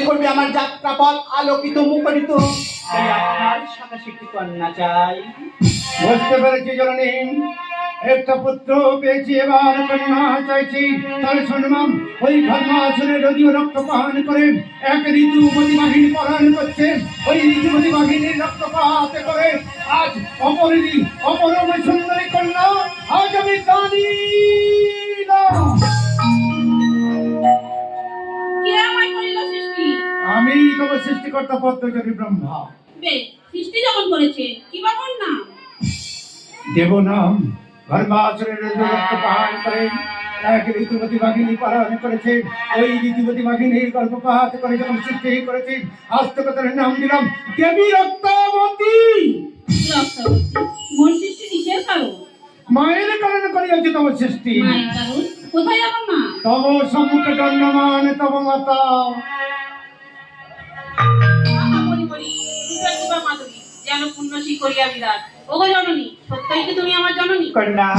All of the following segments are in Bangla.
করবে আমার যাত্রাপথ আলোকিত মুখরিত। তাই আপনার সাথে একটি কন্যা চাই। বুঝতে পেরেছি জননী, একটা পুত্র পেয়েছি, এবার কন্যা চাইছি। তাহলে শুনলাম ওই ধর্মাসনে যদিও রক্তপান করে এক ঋতুমতী বাহিনী পরায়ণ করছে, ওই ঋতুমতী বাহিনীর রক্তপাত করে আজ অপরম সুন্দরী কন্যা আজ আমি জানি না। কে আমায় করিল সৃষ্টি? আমি তোমার সৃষ্টিকর্তা পদ্মজনী ব্রহ্মা। বেশ, সৃষ্টি যখন করেছে কি বা কন্যা? দেব নাম ধর্মাসনের রক্তপান করে এক ঋতুমতী বাহিনী পালন করেছে, ওই ঋতুমতী বাহিনীর গর্ভপাত করে যখন সৃষ্টি করেছে, আস্তকতার নাম দিলাম দেবী রক্তাবতী। রক্তবতী মোর সৃষ্টি কিসের কারণ? মায়ের কারণে করিয়াছে তব সৃষ্টি। মায়ের কারণ? কোথায় আমার মা? তব সম্মুখে দণ্ডমান তব মাতা। আহা বলি বলি, রূপের কৃপা মাধবী, যেন পুণ্যশ্রী করিয়া বিরাট। ওগো জননী, সত্যই কি তুমি আমার জননী? কন্যা,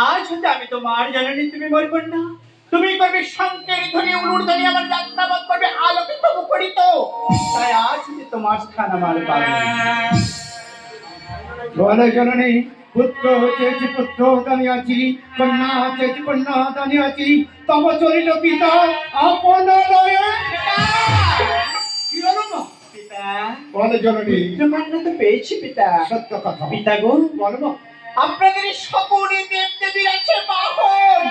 আজ হতে আমি তোমার জননী, তুমি মোর কন্যা। তুমি করবে শঙ্কের ধ্বনি উলুর ধ্বনি, আমার যাত্রাপথ করবে আলোকিত মুখরিত। তাই আজ হতে তোমার স্থান আমার বাড়ি। বলে জননী, পুত্র চেয়েছি পুত্র দানিয়াছি, কন্যা চেয়েছি কন্যা দানিয়াছি, তব চলিল পিতা আপন লয়ে। কি হলো মা? পিতা, বলে জননী, পুত্রকন্যা তো পেয়েছি পিতা। সত্য কথা। পিতা গো, বলবো আপনাদের সকলে দেবদেবীর আছে বাহন।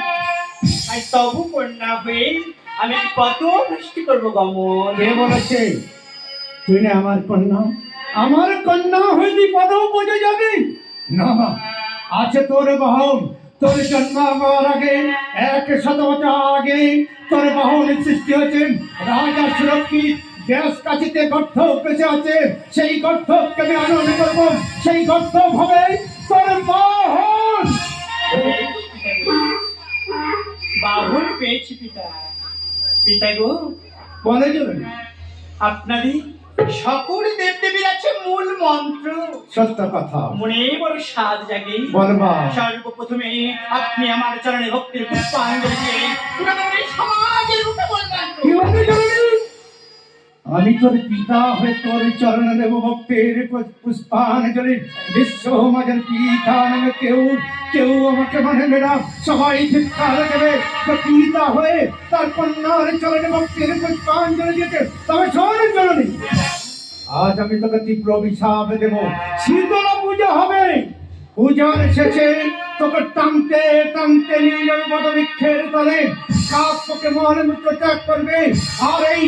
আর তবু কন্যা হয়ে আমি কত বৃষ্টি করবো গমন। কে বলেছে তুই না আমার কন্যা? আমার কন্যা হইলি পদও বোঝে যাবে না। আছে তোর বাহন, তোর জন্ম হওয়ার আগে 100 বছর আগে তোর বাহন সৃষ্টি হয়েছে। রাজা সুরক্ষিত দেশ কাছিতে গর্থ বেঁচে আছে, সেই গর্থকে আমি আনন্দ করবো, সেই গর্থ হবে তোর বাহন। বাহন পেয়েছি পিতা। পিতা গো, বলে যাবেন আপনাদের সকল দেবদেবীর আছে মূল মন্ত্র। সত্য কথা। মনে বড় স্বাদ জাগে। বলবা সর্বপ্রথমে আপনি আমার চরণে ভক্তির পুষ্পাঞ্জলি দিয়ে পুরাতনের সমাজের রূপে বলবেন। কি বলতে জরুরি? আমি তোর পিতা হয়ে তোর চরণে দেব ভক্তির পুষ্পাঞ্জলি। বিশ্ব সমাজের পিতা নামে কেউ আমাকে মানে না, সবাই চিৎকার দেবে যে পিতা হয়ে তার কন্যার চরণে ভক্তির পুষ্পাঞ্জলি দিতে। তবে শোন জননী, আজ আমি তোকে তীব্র অভিশাপ দেব। শীতলা পূজা হবে, পূজার শেষে তোকে টানতে টানতে নিয়ে যাবে বটবৃক্ষের তলে। কাক তোকে মহান মূত্র ত্যাগ করবে, আর এই